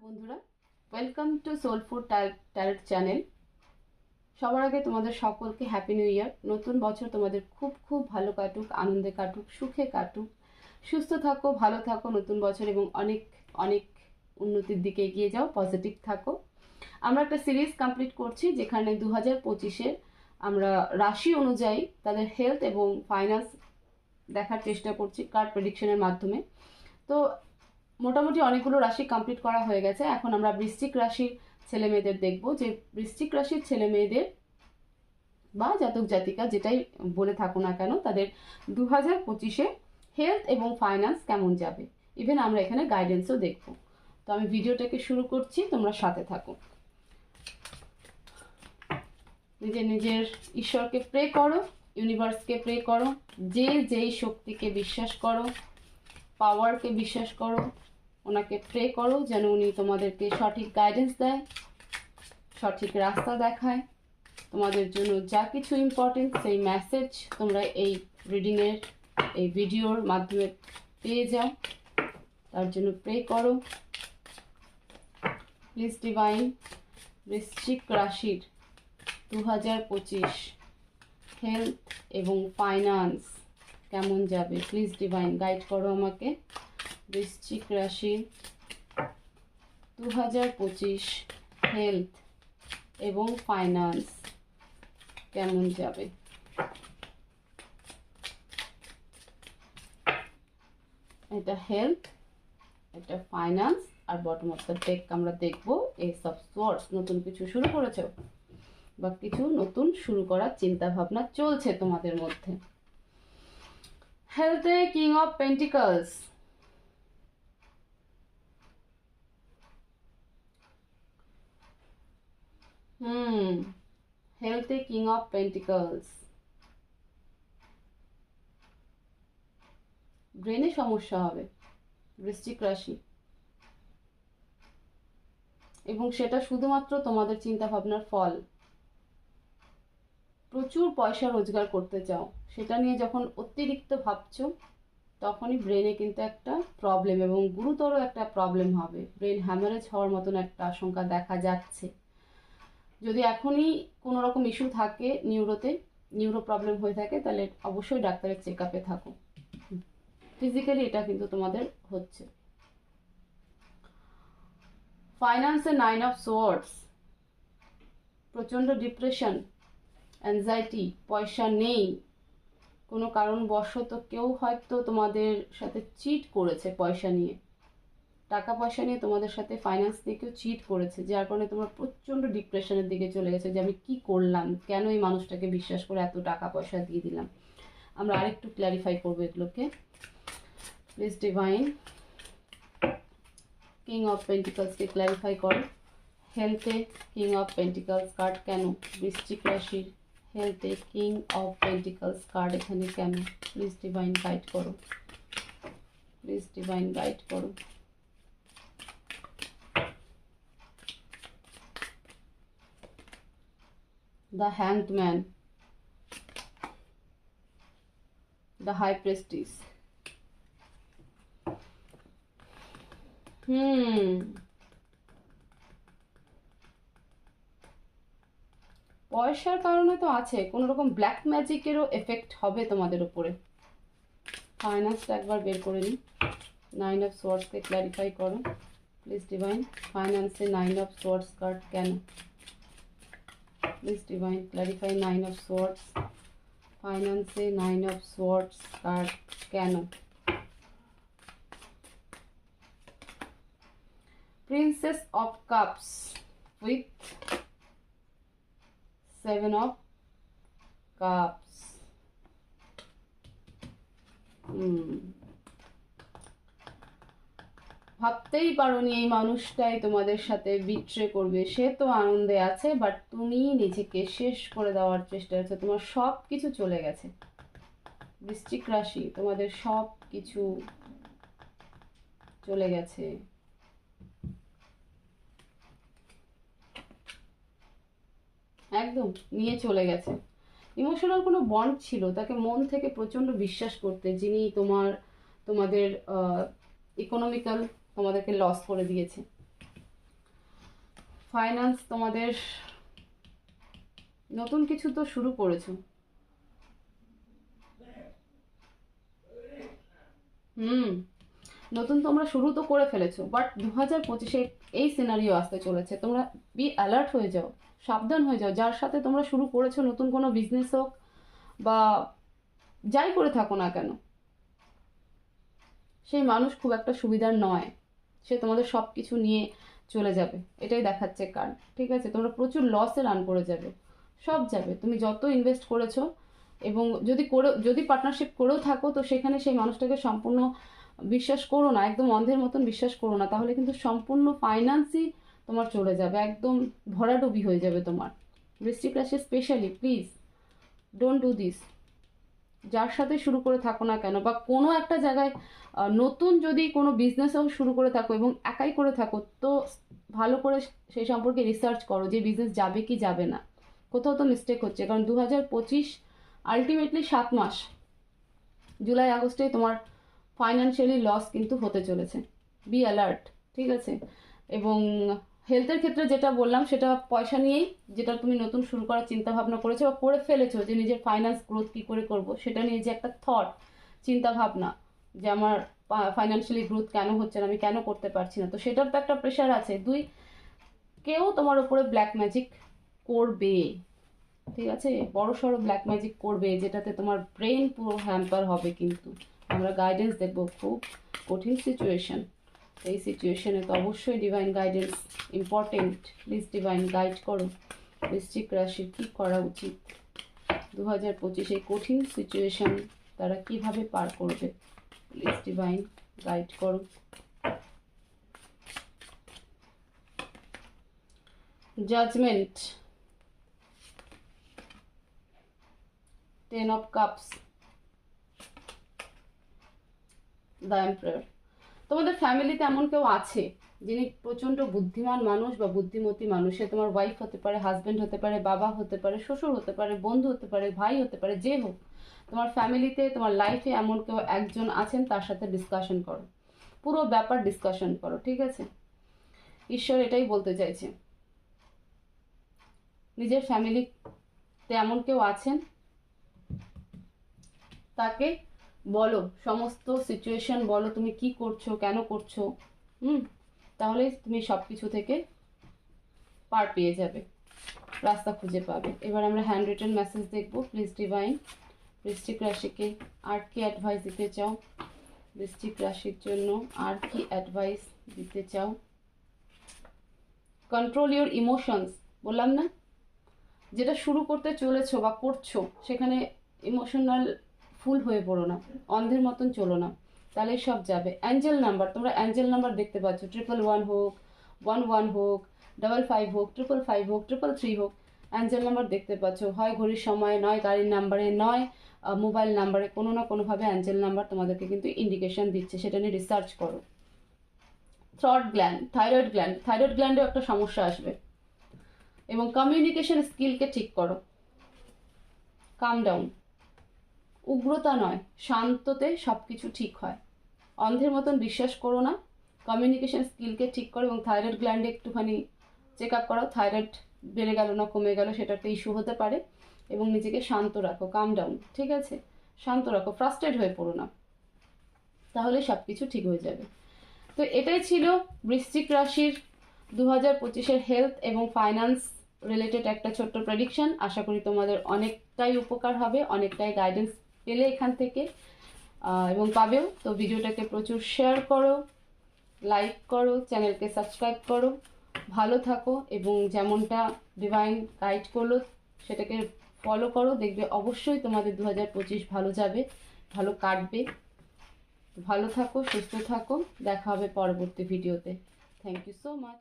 বন্ধুরা, welcome to সোলফুড tarot channel. সবার আগে তোমাদের সকলকে হ্যাপি নিউ ইয়ার। নতুন বছর তোমাদের খুব খুব ভালো কাটুক, আনন্দে কাটুক, সুখে কাটুক, সুস্থ থাকো, ভালো থাকো নতুন বছর, এবং অনেক অনেক উন্নতির দিকে এগিয়ে যাও, পজিটিভ থাকো। আমরা একটা সিরিজ কমপ্লিট করছি যেখানে 2025-এ আমরা রাশি অনুযায়ী তাদের হেলথ এবং ফাইন্যান্স দেখার চেষ্টা করছি কার্ড প্রেডিকশনের মাধ্যমে। তো মোটামুটি অনেকগুলো রাশি কমপ্লিট করা হয়ে গেছে। এখন আমরা বৃশ্চিক রাশির ছেলে মেয়েদের দেখবো, যে বৃশ্চিক রাশির ছেলে মেয়েদের বা জাতক জাতিকা যেটাই বলে থাকো না কেন, তাদের 2025-এ হেলথ এবং ফাইন্যান্স কেমন যাবে। ইভেন আমরা এখানে গাইডেন্সও দেখবো। তো আমি ভিডিওটাকে শুরু করছি, তোমরা সাথে থাকো। নিজের নিজের ঈশ্বরকে প্রে করো, ইউনিভার্সকে প্রে করো, যে যেই শক্তিকে বিশ্বাস করো, পাওয়ারকে বিশ্বাস করো, ওনাকে প্রে করো যেন উনি তোমাদেরকে সঠিক গাইডেন্স দেয়, সঠিক রাস্তা দেখায়। তোমাদের জন্য যা কিছু ইম্পর্টেন্ট সেই মেসেজ তোমরা এই রিডিংয়ের, এই ভিডিওর মাধ্যমে পেয়ে যাও, তার জন্য প্রে করো। প্লিজ ডিভাইন, বৃশ্চিক রাশির 2025 হেলথ এবং ফাইন্যান্স কেমন যাবে, প্লিজ ডিভাইন গাইড করো আমাকে। বৃশ্চিক রাশি 2025 হেলথ এবং ফাইন্যান্স কেমন যাবে। এটা হেলথ, এটা ফাইন্যান্স, আর বটম অফ দ্য ডেক আমরা দেখব এস অফ সোয়ার্ডস। নতুন কিছু শুরু করেছো বা কিছু নতুন শুরু করার চিন্তা ভাবনা চলছে তোমাদের মধ্যে। হেলথে কিং অফ পেন্টিকলস, হেলথে কিং অফ পেন্টিকলস। ব্রেনে সমস্যা হবে বৃশ্চিক রাশি, এবং সেটা শুধুমাত্র তোমাদের চিন্তা ভাবনার ফল। প্রচুর পয়সা রোজগার করতে চাও, সেটা নিয়ে যখন অতিরিক্ত ভাবছো তখনই ব্রেনে কিন্তু একটা প্রবলেম, এবং গুরুতর একটা প্রবলেম হবে। ব্রেন হ্যামারেজ হওয়ার মতন একটা আশঙ্কা দেখা যাচ্ছে। যদি এখনই কোনো রকম ইস্যু থাকে, নিউরো প্রবলেম হয়ে থাকে, তাহলে অবশ্যই ডাক্তারের চেক আপে থাকো। ফিজিক্যালি এটা কিন্তু তোমাদের হচ্ছে। ফাইন্যান্সে 9 অফ সোয়ার্ডস, প্রচণ্ড ডিপ্রেশন, অ্যাংজাইটি, পয়সা নেই, কোনো কারণবশত কেউ হয়তো তোমাদের সাথে চিট করেছে পয়সা নিয়ে, টাকা পয়সা নিয়ে তোমাদের সাথে ফাইন্যান্স নিয়ে কেউ চিট করেছে, যার কারণে তোমরা প্রচণ্ড ডিপ্রেশনের দিকে চলে গেছে যে আমি কি করলাম, কেন এই মানুষটাকে বিশ্বাস করে এত টাকা পয়সা দিয়ে দিলাম। আমরা আরেকটু ক্ল্যারিফাই করবো এগুলোকে। প্লিজ ডিভাইন, কিং অফ পেন্টিকলসকে ক্ল্যারিফাই করো। হেলথে কিং অফ পেন্টিকলস কার্ড কেন বৃশ্চিক রাশির? হেলথে কিং অফ পেন্টিকলস কার্ড এখানে কেন? প্লিজ ডিভাইন গাইড করো, প্লিজ ডিভাইন গাইড করো। The Hanged Man, the High Priestess. পয়সার কারণে তো আছে, কোনো রকম ব্ল্যাক ম্যাজিকেরও এফেক্ট হবে তোমাদের উপরে। ফাইন্যান্সটা একবার বের করে নিই। 9 অফ সোয়ার্ডসকে ক্ল্যারিফাই করো প্লিজ ডিভাইন। ফাইন্যান্সে 9 অফ সোয়ার্ডস কার্ড কেন? Please divine clarify 9 of swords. ফাইন্যান্সে 9 অফ সোয়ার্ডস কার্ড কেন? Princess of cups with 7 of cups. ভাবতেই পারোনি এই মানুষটাই তোমাদের সাথে বিট্রে করবে। সে তো আনন্দে আছে, বাট তুমি নিজেকে শেষ করে দেওয়ার চেষ্টা করছো। তোমার সব কিছু চলে গেছে বৃশ্চিক রাশি, তোমাদের সব কিছু চলে গেছে। একদম নিয়ে চলে গেছে। ইমোশনাল কোনো বন্ড ছিল, তাকে মন থেকে প্রচণ্ড বিশ্বাস করতে, যিনি তোমাদের ইকোনমিক্যাল তোমাদেরকে লস করে দিয়েছে। ফাইন্যান্স তোমাদের নতুন কিছু তো শুরু করেছো, নতুন তোমরা শুরু তো করে ফেলেছো, বাট 2025-এ এই সিনারিও আসতে চলেছে। তোমরা বি অ্যালার্ট হয়ে যাও, সাবধান হয়ে যাও। যার সাথে তোমরা শুরু করেছো নতুন কোনো বিজনেস হোক বা যাই করে থাকো না কেন, সেই মানুষ খুব একটা সুবিধার নয়, সে তোমাদের সব কিছু নিয়ে চলে যাবে, এটাই দেখাচ্ছে কার্ড। ঠিক আছে, তোমরা প্রচুর লসে রান করে যাবে, সব যাবে। তুমি যত ইনভেস্ট করেছো, এবং যদি পার্টনারশিপ করেও থাকো তো সেখানে সেই মানুষটাকে সম্পূর্ণ বিশ্বাস করো না, একদম অন্ধের মতন বিশ্বাস করো না, তাহলে কিন্তু সম্পূর্ণ ফাইন্যান্সই তোমার চলে যাবে, একদম ভরাডুবি হয়ে যাবে তোমার। বৃশ্চিক রাশি specially please don't do this. যার সাথে শুরু করে থাকো না কেন, বা কোনো একটা জায়গায় নতুন যদি কোনো বিজনেসও শুরু করে থাকো এবং একাই করে থাকো, তো ভালো করে সেই সম্পর্কে রিসার্চ করো যে বিজনেস যাবে কি যাবে না। কোথাও তো মিস্টেক হচ্ছে, কারণ 2025 আলটিমেটলি 7 মাস, জুলাই আগস্টে তোমার ফাইন্যান্সিয়ালি লস কিন্তু হতে চলেছে। বি অ্যালার্ট, ঠিক আছে। এবং হেলথের ক্ষেত্রে যেটা বললাম সেটা পয়সা নিয়েই, যেটা তুমি নতুন শুরু করার চিন্তা ভাবনা করেছো বা করে ফেলেছো, যে নিজের ফাইন্যান্স গ্রোথ কী করে করব, সেটা নিয়ে যে একটা থট, চিন্তা ভাবনা, যে আমার ফাইন্যান্সিয়ালি গ্রোথ কেন হচ্ছে না, আমি কেন করতে পারছি না, তো সেটার তো একটা প্রেশার আছে। কেউ তোমার উপরে ব্ল্যাক ম্যাজিক করবে, ঠিক আছে, বড় সড়ো ব্ল্যাক ম্যাজিক করবে, যেটাতে তোমার ব্রেন পুরো হ্যাম্পার হবে। কিন্তু আমরা গাইডেন্স দেখবো, খুব কঠিন সিচুয়েশন, এই সিচুয়েশনে তো অবশ্যই divine guidance important. Please divine guide করো বৃশ্চিক রাশির কী করা উচিত 2025 এই কঠিন সিচুয়েশন তারা কিভাবে পার করবে। প্লিজ ডিভাইন গাইড করো। Judgement, 10 of cups, the emperor। তোমাদের ফ্যামিলিতে এমন কেউ আছে যিনি প্রচণ্ড বুদ্ধিমান মানুষ বা বুদ্ধিমতী মানুষ, সে তোমার ওয়াইফ হতে পারে, হাজব্যান্ড হতে পারে, বাবা হতে পারে, শ্বশুর হতে পারে, বন্ধু হতে পারে, ভাই হতে পারে, যে হোক, তোমার ফ্যামিলিতে, তোমার লাইফে এমন কেউ একজন আছেন, তার সাথে ডিসকাশন করো, পুরো ব্যাপার ডিসকাশন করো, ঠিক আছে। ঈশ্বর এটাই বলতে চাইছে, নিজের ফ্যামিলিতে এমন কেউ আছেন, তাকে বলো, সমস্ত সিচুয়েশন বলো, তুমি কি করছো, কেন করছো, তাহলে তুমি সব কিছু থেকে পার পেয়ে যাবে, রাস্তা খুঁজে পাবে। এবার আমরা হ্যান্ড রিটেন মেসেজ দেখবো। প্লিজ ডিভাইন বৃশ্চিক রাশিকে আর কি অ্যাডভাইস দিতে চাও, বৃশ্চিক রাশির জন্য আর কি অ্যাডভাইস দিতে চাও। কন্ট্রোল ইউর ইমোশনস, বললাম না, যেটা শুরু করতে চলেছো বা করছো সেখানে ইমোশনাল ফুল হয়ে পড়ো না, অন্ধের মতন চলো না, তাহলে সব যাবে। অ্যাঞ্জেল নাম্বার, তোমরা অ্যাঞ্জেল নাম্বার দেখতে পাচ্ছ, 111 হোক, 11 হোক, 55 হোক, 555 হোক, 333 হোক, অ্যাঞ্জেল নাম্বার দেখতে পাচ্ছ। হয় ঘড়ির সময়, নয় গাড়ির নাম্বারে, নয় মোবাইল নাম্বারে, কোনো না কোনোভাবে অ্যাঞ্জেল নাম্বার তোমাদেরকে কিন্তু ইন্ডিকেশন দিচ্ছে, সেটা নিয়ে রিসার্চ করো। থ্রট গ্ল্যান্ড, থাইরয়েড গ্ল্যান্ডেও একটা সমস্যা আসবে। এবং কমিউনিকেশন স্কিলকে ঠিক করো, কাম ডাউন, উগ্রতা নয়, শান্ততে সব কিছু ঠিক হয়, অন্ধের মতন বিশ্বাস করো না, কমিউনিকেশন স্কিলকে ঠিক করো। এবং থাইরয়েড গ্ল্যান্ডে একটুখানি চেক আপ করো, থাইরয়েড বেড়ে গেল না কমে গেল, সেটা একটা ইস্যু হতে পারে। এবং নিজেকে শান্ত রাখো, কাম ডাউন, ঠিক আছে, শান্ত রাখো, ফ্রাস্ট্রেট হয়ে পড়ো না, তাহলে সব কিছু ঠিক হয়ে যাবে। তো এটাই ছিল বৃশ্চিক রাশির 2025-এর হেলথ এবং ফাইন্যান্স রিলেটেড একটা ছোট্ট প্রেডিকশন। আশা করি তোমাদের অনেকটাই উপকার হবে, অনেকটাই গাইডেন্স পেলে এখান থেকে, এবং পাবেও। তো ভিডিওটাকে প্রচুর শেয়ার করো, লাইক করো, চ্যানেলকে সাবস্ক্রাইব করো, ভালো থাকো, এবং যেমনটা ডিভাইন গাইড করলো সেটাকে ফলো করো, দেখবে অবশ্যই তোমাদের 2025 ভালো যাবে, ভালো কাটবে। ভালো থাকো, সুস্থ থাকো, দেখা হবে পরবর্তী ভিডিওতে। Thank you so much.